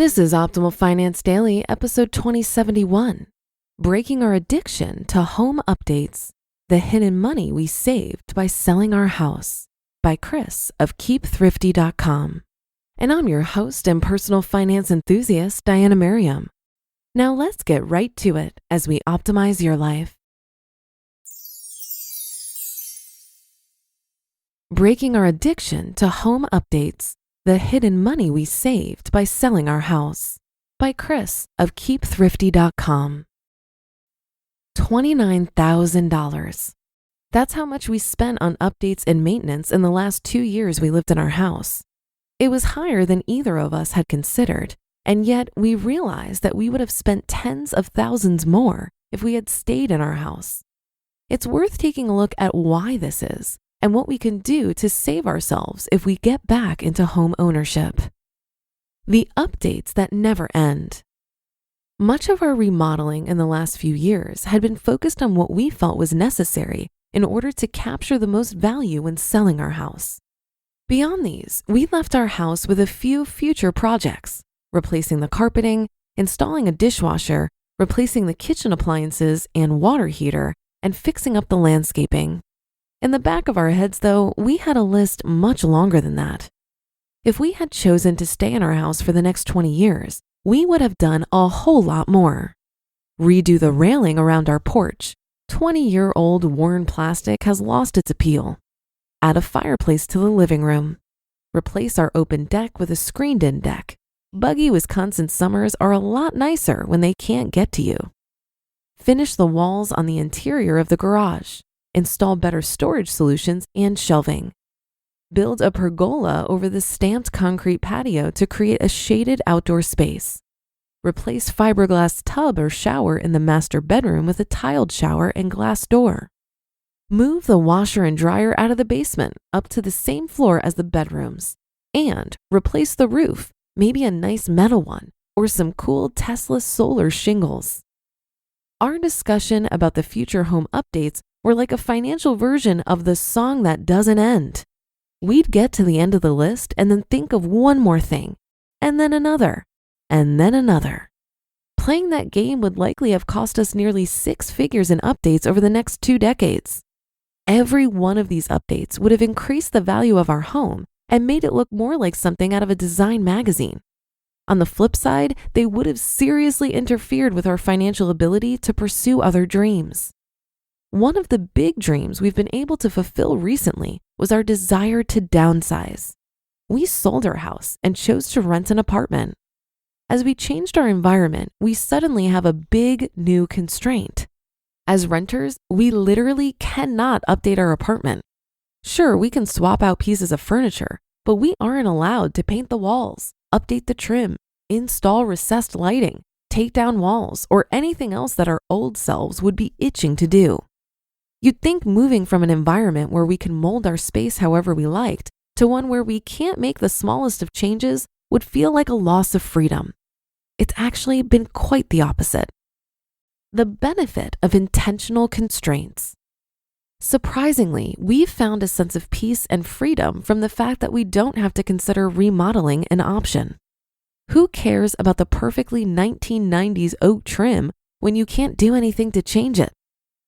This is Optimal Finance Daily, episode 2071, Breaking Our Addiction to Home Updates, The Hidden Money We Saved by Selling Our House, by Chris of KeepThrifty.com. And I'm your host and personal finance enthusiast, Diana Merriam. Now let's get right to it as we optimize your life. Breaking Our Addiction to Home Updates, The Hidden Money We Saved by Selling Our House, by Chris of KeepThrifty.com. $29,000. That's how much we spent on updates and maintenance in the last 2 years we lived in our house. It was higher than either of us had considered, and yet we realized that we would have spent tens of thousands more if we had stayed in our house. It's worth taking a look at why this is and what we can do to save ourselves if we get back into home ownership. The updates that never end. Much of our remodeling in the last few years had been focused on what we felt was necessary in order to capture the most value when selling our house. Beyond these, we left our house with a few future projects: replacing the carpeting, installing a dishwasher, replacing the kitchen appliances and water heater, and fixing up the landscaping. In the back of our heads, though, we had a list much longer than that. If we had chosen to stay in our house for the next 20 years, we would have done a whole lot more. Redo the railing around our porch. 20-year-old worn plastic has lost its appeal. Add a fireplace to the living room. Replace our open deck with a screened-in deck. Buggy Wisconsin summers are a lot nicer when they can't get to you. Finish the walls on the interior of the garage. Install better storage solutions and shelving. Build a pergola over the stamped concrete patio to create a shaded outdoor space. Replace fiberglass tub or shower in the master bedroom with a tiled shower and glass door. Move the washer and dryer out of the basement up to the same floor as the bedrooms. And replace the roof, maybe a nice metal one, or some cool Tesla solar shingles. Our discussion about the future home updates were like a financial version of the song that doesn't end. We'd get to the end of the list and then think of one more thing, and then another, and then another. Playing that game would likely have cost us nearly 6 figures in updates over the next 2 decades. Every one of these updates would have increased the value of our home and made it look more like something out of a design magazine. On the flip side, they would have seriously interfered with our financial ability to pursue other dreams. One of the big dreams we've been able to fulfill recently was our desire to downsize. We sold our house and chose to rent an apartment. As we changed our environment, we suddenly have a big new constraint. As renters, we literally cannot update our apartment. Sure, we can swap out pieces of furniture, but we aren't allowed to paint the walls, update the trim, install recessed lighting, take down walls, or anything else that our old selves would be itching to do. You'd think moving from an environment where we can mold our space however we liked to one where we can't make the smallest of changes would feel like a loss of freedom. It's actually been quite the opposite. The benefit of intentional constraints. Surprisingly, we've found a sense of peace and freedom from the fact that we don't have to consider remodeling an option. Who cares about the perfectly 1990s oak trim when you can't do anything to change it?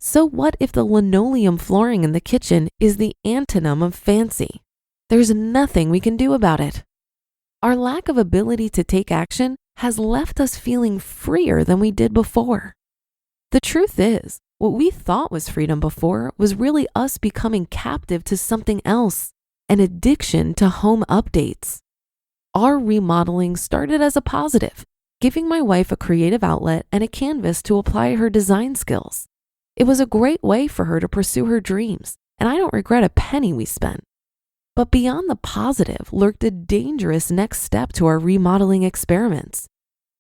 So what if the linoleum flooring in the kitchen is the antonym of fancy? There's nothing we can do about it. Our lack of ability to take action has left us feeling freer than we did before. The truth is, what we thought was freedom before was really us becoming captive to something else, an addiction to home updates. Our remodeling started as a positive, giving my wife a creative outlet and a canvas to apply her design skills. It was a great way for her to pursue her dreams, and I don't regret a penny we spent. But beyond the positive lurked a dangerous next step to our remodeling experiments.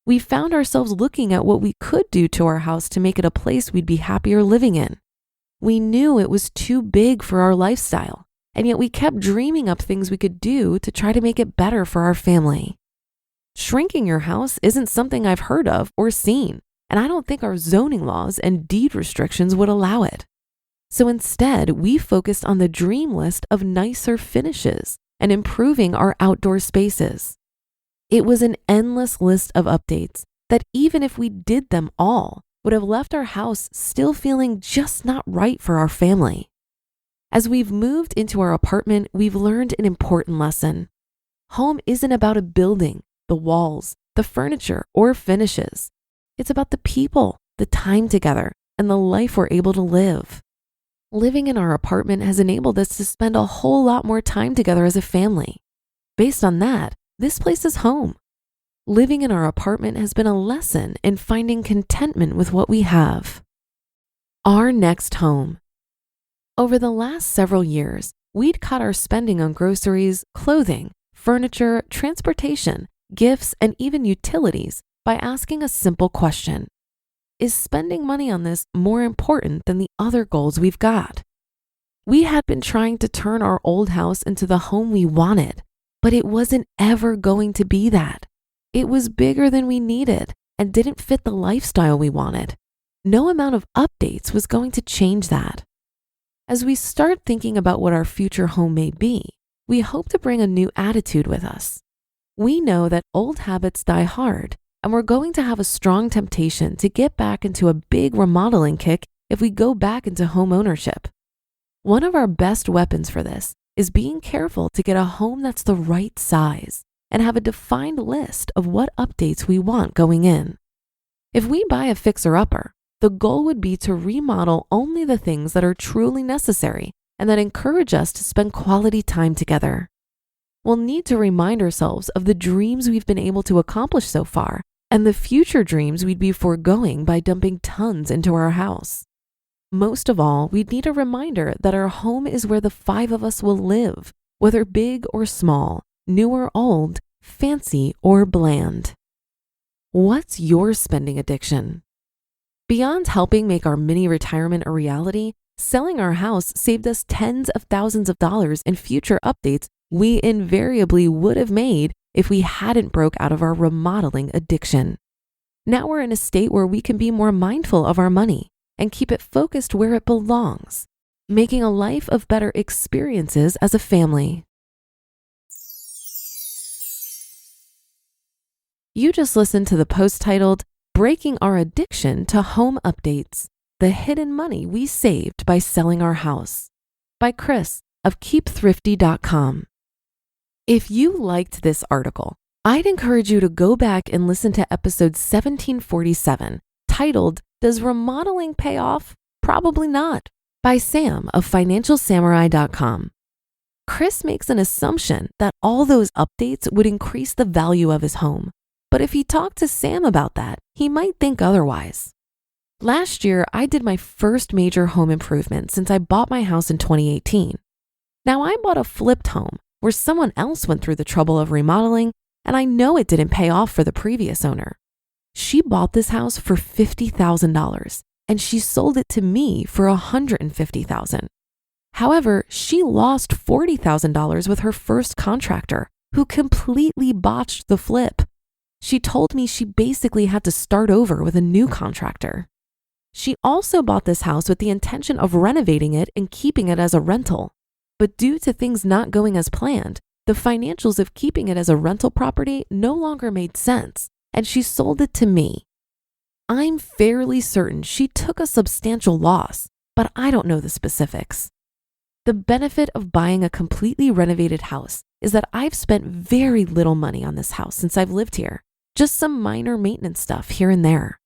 We found ourselves looking at what we could do to our house to make it a place we'd be happier living in. We knew it was too big for our lifestyle, and yet we kept dreaming up things we could do to try to make it better for our family. Shrinking your house isn't something I've heard of or seen, and I don't think our zoning laws and deed restrictions would allow it. So instead, we focused on the dream list of nicer finishes and improving our outdoor spaces. It was an endless list of updates that even if we did them all, would have left our house still feeling just not right for our family. As we've moved into our apartment, we've learned an important lesson. Home isn't about a building, the walls, the furniture, or finishes. It's about the people, the time together, and the life we're able to live. Living in our apartment has enabled us to spend a whole lot more time together as a family. Based on that, this place is home. Living in our apartment has been a lesson in finding contentment with what we have. Our next home. Over the last several years, we'd cut our spending on groceries, clothing, furniture, transportation, gifts, and even utilities by asking a simple question. Is spending money on this more important than the other goals we've got? We had been trying to turn our old house into the home we wanted, but it wasn't ever going to be that. It was bigger than we needed and didn't fit the lifestyle we wanted. No amount of updates was going to change that. As we start thinking about what our future home may be, we hope to bring a new attitude with us. We know that old habits die hard, and we're going to have a strong temptation to get back into a big remodeling kick if we go back into home ownership. One of our best weapons for this is being careful to get a home that's the right size and have a defined list of what updates we want going in. If we buy a fixer-upper, the goal would be to remodel only the things that are truly necessary and that encourage us to spend quality time together. We'll need to remind ourselves of the dreams we've been able to accomplish so far and the future dreams we'd be foregoing by dumping tons into our house. Most of all, we'd need a reminder that our home is where the 5 of us will live, whether big or small, new or old, fancy or bland. What's your spending addiction? Beyond helping make our mini retirement a reality, selling our house saved us tens of thousands of dollars in future updates we invariably would have made if we hadn't broke out of our remodeling addiction. Now we're in a state where we can be more mindful of our money and keep it focused where it belongs, making a life of better experiences as a family. You just listened to the post titled, Breaking Our Addiction to Home Updates, The Hidden Money We Saved by Selling Our House, by Chris of KeepThrifty.com. If you liked this article, I'd encourage you to go back and listen to episode 1747, titled, Does Remodeling Pay Off? Probably Not, by Sam of FinancialSamurai.com. Chris makes an assumption that all those updates would increase the value of his home. But if he talked to Sam about that, he might think otherwise. Last year, I did my first major home improvement since I bought my house in 2018. Now, I bought a flipped home where someone else went through the trouble of remodeling, and I know it didn't pay off for the previous owner. She bought this house for $50,000, and she sold it to me for $150,000. However, she lost $40,000 with her first contractor, who completely botched the flip. She told me she basically had to start over with a new contractor. She also bought this house with the intention of renovating it and keeping it as a rental. But due to things not going as planned, the financials of keeping it as a rental property no longer made sense, and she sold it to me. I'm fairly certain she took a substantial loss, but I don't know the specifics. The benefit of buying a completely renovated house is that I've spent very little money on this house since I've lived here. Just some minor maintenance stuff here and there.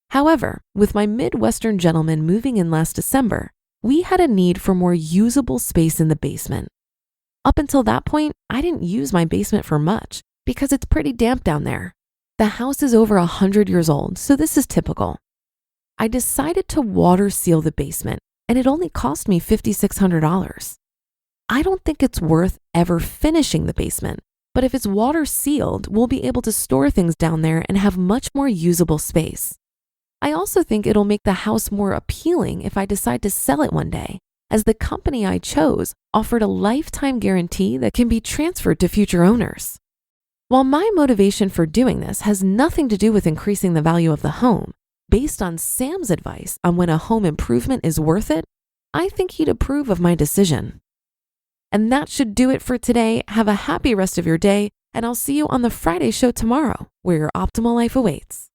However, with my Midwestern gentleman moving in last December, we had a need for more usable space in the basement. Up until that point, I didn't use my basement for much because it's pretty damp down there. The house is over 100 years old, so this is typical. I decided to water seal the basement, and it only cost me $5,600. I don't think it's worth ever finishing the basement, but if it's water sealed, we'll be able to store things down there and have much more usable space. I also think it'll make the house more appealing if I decide to sell it one day, as the company I chose offered a lifetime guarantee that can be transferred to future owners. While my motivation for doing this has nothing to do with increasing the value of the home, based on Sam's advice on when a home improvement is worth it, I think he'd approve of my decision. And that should do it for today. Have a happy rest of your day. and I'll see you on the Friday show tomorrow, where your optimal life awaits.